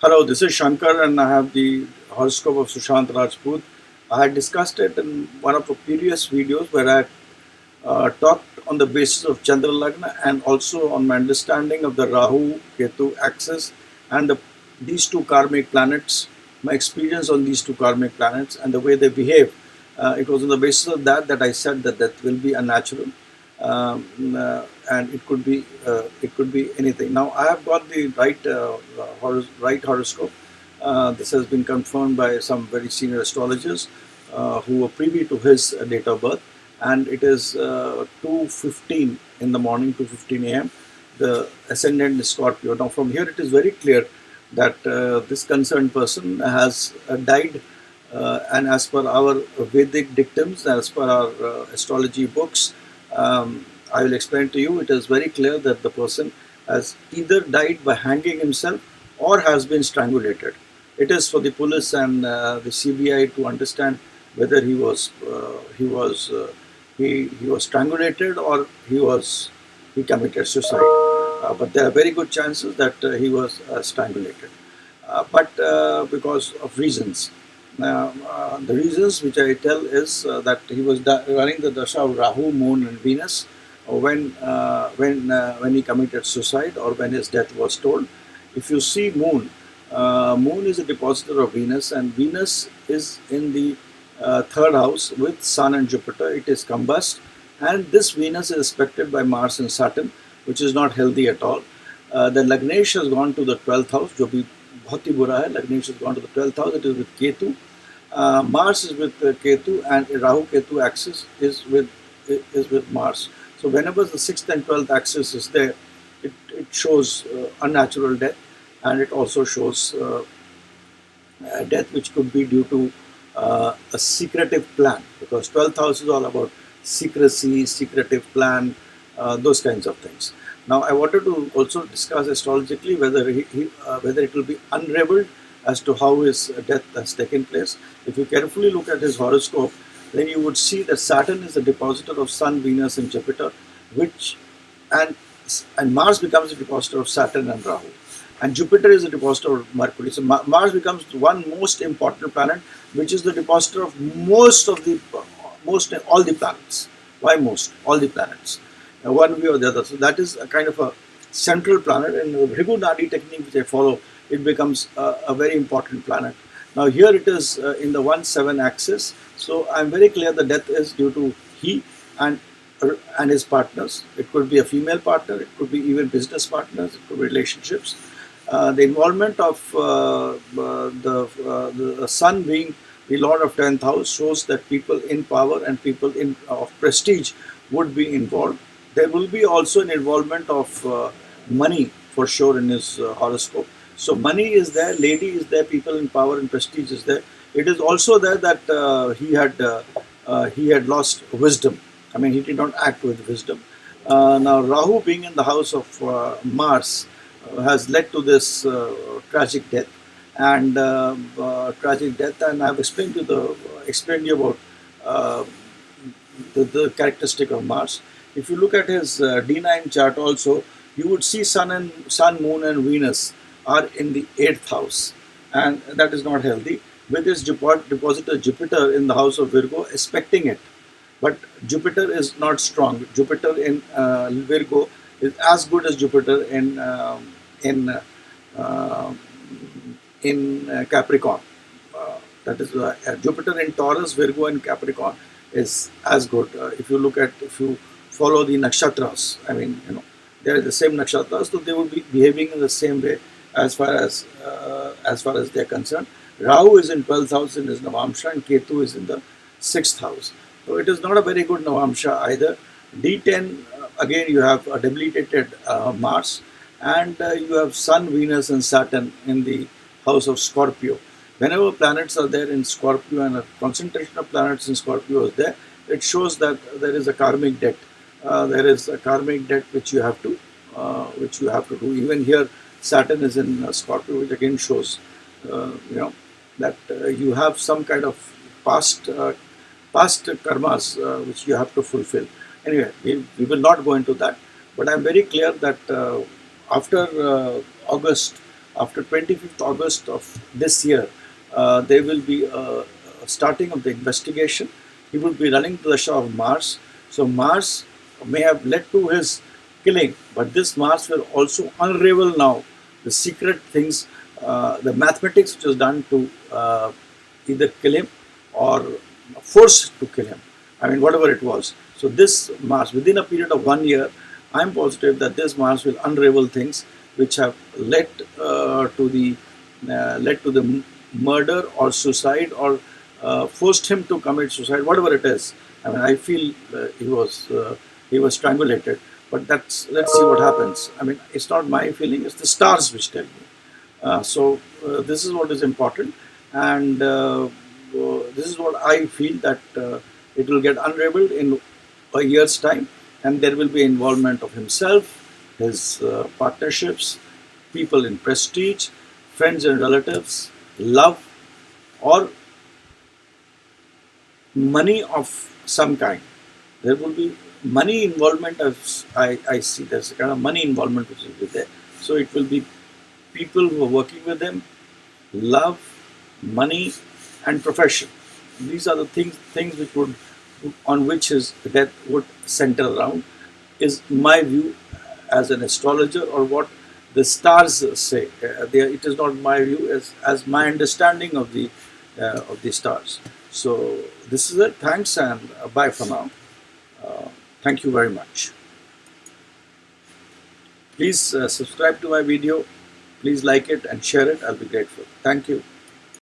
Hello, this is Shankar, and I have the horoscope of Sushant Rajput. I had discussed it in one of the previous videos where I talked on the basis of Chandra Lagna and also on my understanding of the Rahu Ketu axis and these two karmic planets, my experience on these two karmic planets and the way they behave. It was on the basis of that I said that that will be unnatural, and it could be anything. Now I have got the right horoscope. This has been confirmed by some very senior astrologers who were privy to his date of birth, and it is 2:15 in the morning, 2:15 a.m. The ascendant is Scorpio. Now from here it is very clear that this concerned person has died, and as per our Vedic dictums, as per our astrology books, I will explain to you. It is very clear that the person has either died by hanging himself or has been strangulated. It is for the police and the CBI to understand whether he was strangulated or he committed suicide. But there are very good chances that he was strangulated. But because of reasons, the reasons which I tell is that he was running the dasha of Rahu, Moon, and Venus when he committed suicide or when his death was told. If you see Moon, Moon is a depositor of Venus, and Venus is in the third house with Sun and Jupiter. It is combust, and this Venus is aspected by Mars and Saturn, which is not healthy at all. The Lagnesh has gone to the 12th house, जो भी बहुत ही बुरा है. Lagnesh has gone to the 12th house. It is with Ketu. Mars is with Ketu, and Rahu Ketu axis is with Mars. So whenever the 6th and 12th axis is there, it shows unnatural death, and it also shows death which could be due to a secretive plan, because 12th house is all about secrecy, secretive plan, those kinds of things. Now I wanted to also discuss astrologically whether whether it will be unraveled as to how his death has taken place. If you carefully look at his horoscope, then you would see that Saturn is the depositor of Sun, Venus, and Jupiter, which and Mars becomes the depositor of Saturn and Rahu, and Jupiter is the depositor of Mercury. So Mars becomes one most important planet, which is the depositor of most all the planets. Why most? All the planets, one way or the other. So that is a kind of a central planet, and the Bhrigu Nadi technique which I follow, it becomes a very important planet. Now here it is in the 1-7 axis. So I'm very clear the death is due to he and his partners. It could be a female partner, it could be even business partners, it could be relationships. The involvement of the Sun being the Lord of 10th house shows that people in power and people of prestige would be involved. There will be also an involvement of money for sure in his horoscope. So money is there, lady is there, people in power and prestige is there. It is also there that he had lost wisdom. I mean, he did not act with wisdom. Now Rahu being in the house of Mars has led to this tragic death, and I've explained to you about the characteristic of Mars. If you look at his D9 chart also, you would see Sun, Moon, and Venus are in the 8th house, and that is not healthy. With his depositor Jupiter in the house of Virgo, expecting it, but Jupiter is not strong. Jupiter in Virgo is as good as Jupiter in Capricorn. That is Jupiter in Taurus, Virgo, and Capricorn is as good. If you follow the nakshatras, I mean, they are the same nakshatras, so they would be behaving in the same way as far as they are concerned. Rahu is in 12th house in his Navamsha, and Ketu is in the 6th house. So it is not a very good Navamsha either. D10, again you have a debilitated Mars, and you have Sun, Venus, and Saturn in the house of Scorpio. Whenever planets are there in Scorpio and a concentration of planets in Scorpio is there, it shows that there is a karmic debt. There is a karmic debt which you have to do. Even here, Saturn is in Scorpio, which again shows that you have some kind of past karmas which you have to fulfill. Anyway, we will not go into that, but I'm very clear that after August after 25th August of this year, there will be a starting of the investigation. He will be running to the show of Mars. So Mars may have led to his killing, but this Mars will also unravel now the secret things, the mathematics which was done to either kill him or force to kill him. I mean, whatever it was. So this Mars, within a period of 1 year, I'm positive that this Mars will unravel things which have led to the murder or suicide, or forced him to commit suicide, whatever it is. I mean, I feel he was strangulated, but let's see what happens. I mean, it's not my feeling; it's the stars which tell me. This is what is important, and this is what I feel, that it will get unraveled in a year's time, and there will be involvement of himself, his partnerships, people in prestige, friends and relatives, love, or money of some kind. There will be money involvement. As I see, there's a kind of money involvement which will be there. So it will be people who are working with him, love, money, and profession. These are the things which would, on which his death would center around, is my view as an astrologer, or what the stars say. It is not my view, as my understanding of the stars. So this is it. Thanks, and bye for now. Thank you very much. Please subscribe to my video. Please like it and share it. I'll be grateful. Thank you.